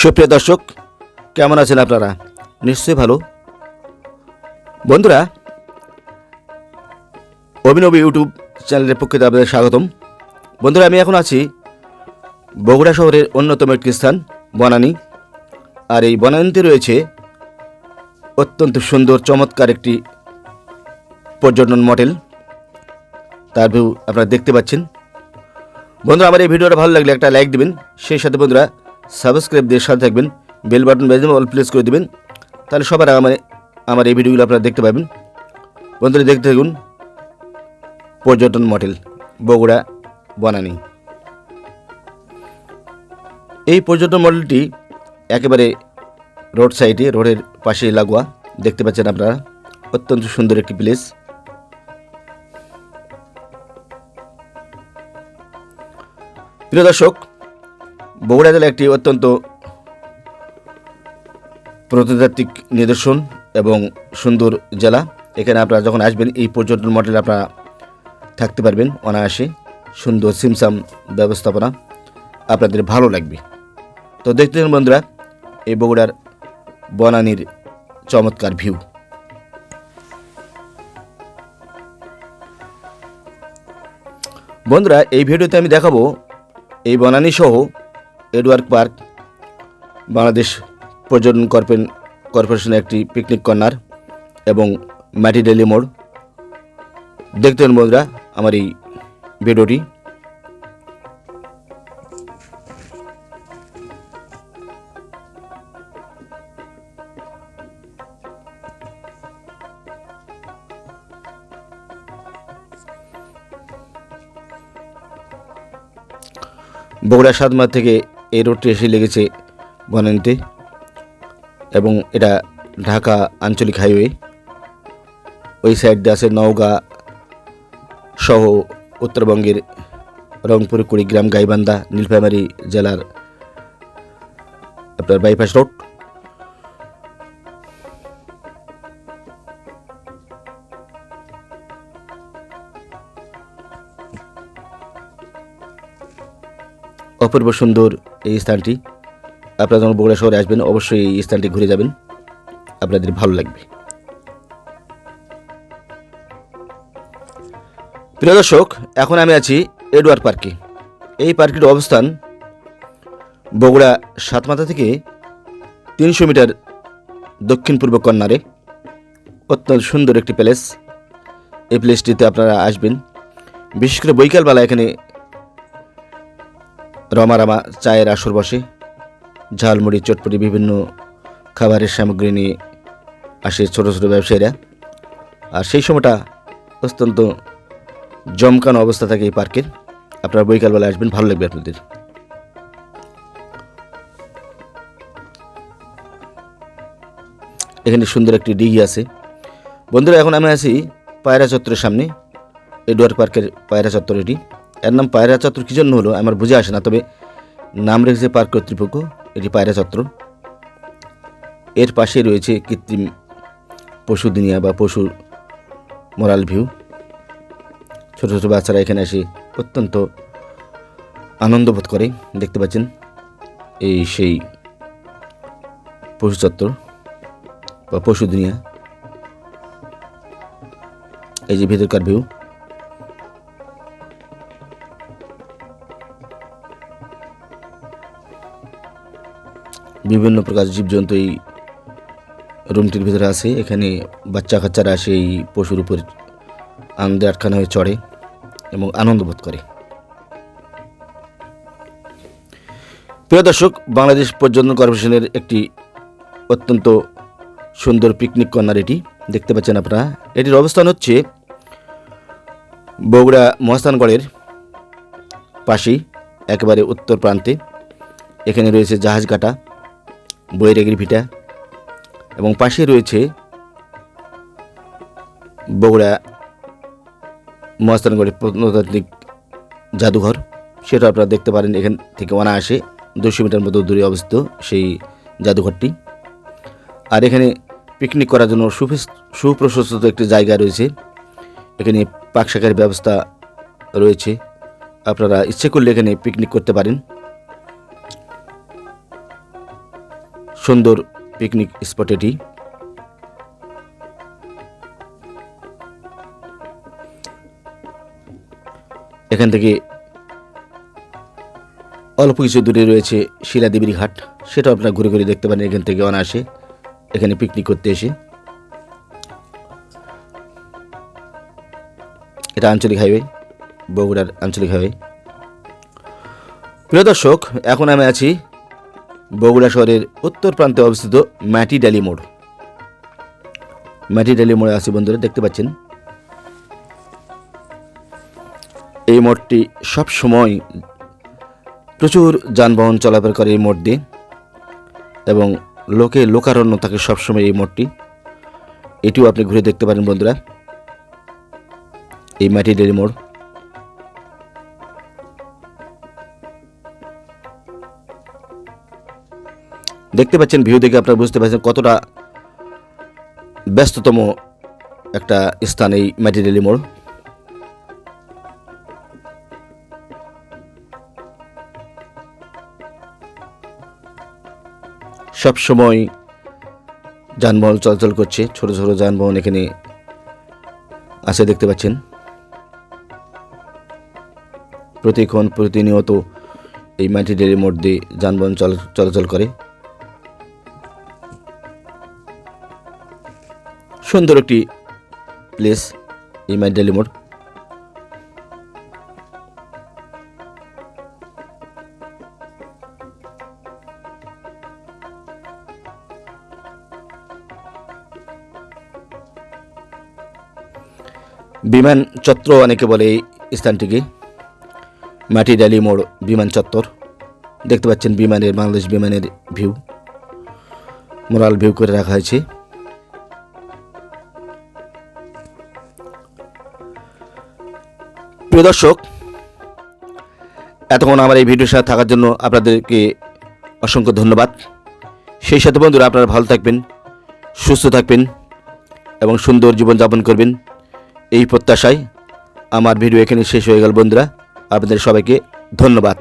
সুপ্রিয় দর্শক, কেমন আছেন আপনারা? নিশ্চয়ই ভালো। বন্ধুরা, অভিনব ইউটিউব চ্যানেলের পক্ষে আপনাদের স্বাগতম। বন্ধুরা, আমি এখন আছি বগুড়া শহরের অন্যতম একটি স্থান বনানী। আর এই বনানীতে রয়েছে অত্যন্ত সুন্দর চমৎকার একটি পর্যটন মডেল। তার ভিউ আপনারা দেখতে পাচ্ছেন। বন্ধুরা, আমার এই ভিডিওটা ভালো লাগলে একটা লাইক দিবেন, সেই সাথে বন্ধুরা সাবস্ক্রাইব দিয়ে সাথে থাকবেন, বেল বাটন বেজে অল প্রেস করে দেবেন, তাহলে সবার আগে আমার এই ভিডিওগুলো আপনারা দেখতে পাবেন। বন্ধুরা, দেখতে থাকুন পর্যটন মডেল বগুড়া বনানী। এই পর্যটন মডেলটি একেবারে রোড সাইডে, রোডের পাশে লাগোয়া। দেখতে পাচ্ছেন আপনারা, অত্যন্ত সুন্দর একটি প্লেস। প্রিয় দর্শক, বগুড়া জেলা একটি অত্যন্ত প্রত্নতাত্ত্বিক নিদর্শন এবং সুন্দর জেলা। এখানে আপনারা যখন আসবেন এই পর্যটন মডেলে আপনারা থাকতে পারবেন অনায়াসে। সুন্দর সিমসাম ব্যবস্থাপনা, আপনাদের ভালো লাগবে। তো দেখতে থাকুন বন্ধুরা এই বগুড়ার বনানীর চমৎকার ভিউ। বন্ধুরা, এই ভিডিওতে আমি দেখাবো এই বনানী সহ এডওয়ার্ড পার্ক, বাংলাদেশ পর্যটন কর্পোরেশনের একটি পিকনিক কর্নার এবং মাটিডেলি মোড়। দেখতে পারেন বন্ধুরা আমার এই ভিডিওটি। বগুড়া সাতমার থেকে এই রোডটি এসে লেগেছে বনানীতে এবং এটা ঢাকা আঞ্চলিক হাইওয়ে। ওই সাইড দিয়ে আছে নওগাঁ সহ উত্তরবঙ্গের রংপুর, কুড়িগ্রাম, গাইবান্ধা, নীলফামারী জেলার আপনার বাইপাস রোড। অপূর্ব সুন্দর এই স্থানটি। আপনারা যখন বগুড়া শহরে আসবেন অবশ্যই এই স্থানটি ঘুরে যাবেন, আপনাদের ভালো লাগবে। প্রিয় দর্শক, এখন আমি আছি এডওয়ার্ড পার্কে। এই পার্কটির অবস্থান বগুড়া সাতমাথা থেকে 300 মিটার দক্ষিণ পূর্ব কর্নারে। অত্যন্ত সুন্দর একটি প্লেস। এই প্লেসটিতে আপনারা আসবেন, বিশেষ করে বৈকালবেলা এখানে রমারামা চায়ের আসর বসে। ঝালমুড়ি, চটপটি, বিভিন্ন খাবারের সামগ্রী নিয়ে আসে ছোটো ছোটো ব্যবসায়ীরা। আর সেই সময়টা অত্যন্ত জমকানো অবস্থা থাকে এই পার্কের। আপনারা বৈকালবেলা আসবেন, ভালো লাগবে আপনাদের। এখানে সুন্দর একটি ডিগি আছে। বন্ধুরা, এখন আমি আছি পায়রা চত্বরের সামনে। এডওয়ার্ড পার্কের পায়রা চত্বর এটি। এর নাম পায়রা চত্বর কী জন্য হলো আমার বুঝে আসে না, তবে নাম রেখেছে পার্ক কর্তৃপক্ষ। এটি পায়রা চত্বর। এর পাশে রয়েছে কৃত্রিম পশু দুনিয়া বা পশুর মোরাল ভিউ। ছোটো ছোটো বাচ্চারা এখানে এসে অত্যন্ত আনন্দ বোধ করে। দেখতে পাচ্ছেন এই সেই পশু চত্বর বা পশু দুনিয়া। এই যে ভেতরকার ভিউ। বিভিন্ন প্রকার জীবজন্তু এই রুমটির ভিতরে আছে। এখানে বাচ্চা কাচ্চারা আসে এই পশুর উপর আনন্দে আটখানা হয়ে চড়ে এবং আনন্দ বোধ করে। প্রিয় দর্শক, বাংলাদেশ পর্যটন কর্পোরেশনের একটি অত্যন্ত সুন্দর পিকনিক কর্নার এটি। দেখতে পাচ্ছেন আপনারা। এটির অবস্থান হচ্ছে বগুড়া মহাস্থানগড়ের পাশেই, একেবারে উত্তর প্রান্তে। এখানে রয়েছে জাহাজঘাটা, বৈরাগীর ভিটা এবং পাশে রয়েছে বগুড়া মহাস্থানগড়ের প্রত্নতাত্ত্বিক জাদুঘর। সেটা আপনারা দেখতে পারেন এখান থেকে অনায়াসে 200 মিটার মতো দূরে অবস্থিত সেই জাদুঘরটি। আর এখানে পিকনিক করার জন্য সুপ্রশস্ত একটি জায়গা রয়েছে। এখানে পাক শাকের ব্যবস্থা রয়েছে। আপনারা ইচ্ছে করলে এখানে পিকনিক করতে পারেন। সুন্দর পিকনিক স্পট এটি। এখান থেকে অল্প কিছু দূরে রয়েছে শিলাদেবীর ঘাট, সেটাও আপনারা ঘুরে ঘুরে দেখতে পারেন এখান থেকে অনায়াসে, এখানে পিকনিক করতে এসে। এটা আঞ্চলিক হাইওয়ে, বগুড়ার আঞ্চলিক হাইওয়ে। প্রিয় দর্শক, এখন আমি আছি বগুড়া শহরের উত্তর প্রান্তে অবস্থিত মাটিডালি মোড়। মাটিডালি মোড়ে আছি বন্ধুরা, দেখতে পাচ্ছেন এই মোড়টি সব সময় প্রচুর যানবাহন চলাফেরা করে এই মোড় দিয়ে, এবং লোকারণ্য থাকে সবসময় এই মোড়টি। এটিও আপনি ঘুরে দেখতে পারেন বন্ধুরা, এই মাটিডালি মোড়। দেখতে পাচ্ছেন ভিউ দেখে আপনারা বুঝতে পারছেন কতটা ব্যস্ততম একটা স্থান এই মাটিডালি মোড়। সব সময় যানবাহন চলাচল করছে, ছোট ছোট যানবাহন এখানে আছে, দেখতে পাচ্ছেন প্রতিনিয়ত এই মাটিডালি মোড় দিয়ে যানবাহন চলাচল করে। সুন্দর একটি প্লেস এই মাটিডালি মোড়। বিমান চত্বর অনেকে বলে এই স্থানটিকে, মাটিডালি মোড় বিমান চত্বর। দেখতে পাচ্ছেন বাংলাদেশ বিমানের ভিউ, মোরাল ভিউ করে রাখা হয়েছে। প্রিয় দর্শক, এতক্ষণ আমার এই ভিডিওর সাথে থাকার জন্য আপনাদেরকে অসংখ্য ধন্যবাদ। সেই সাথে বন্ধুরা, আপনারা ভালো থাকবেন, সুস্থ থাকবেন এবং সুন্দর জীবনযাপন করবেন, এই প্রত্যাশায় আমার ভিডিও এখানে শেষ হয়ে গেল বন্ধুরা। আপনাদের সবাইকে ধন্যবাদ।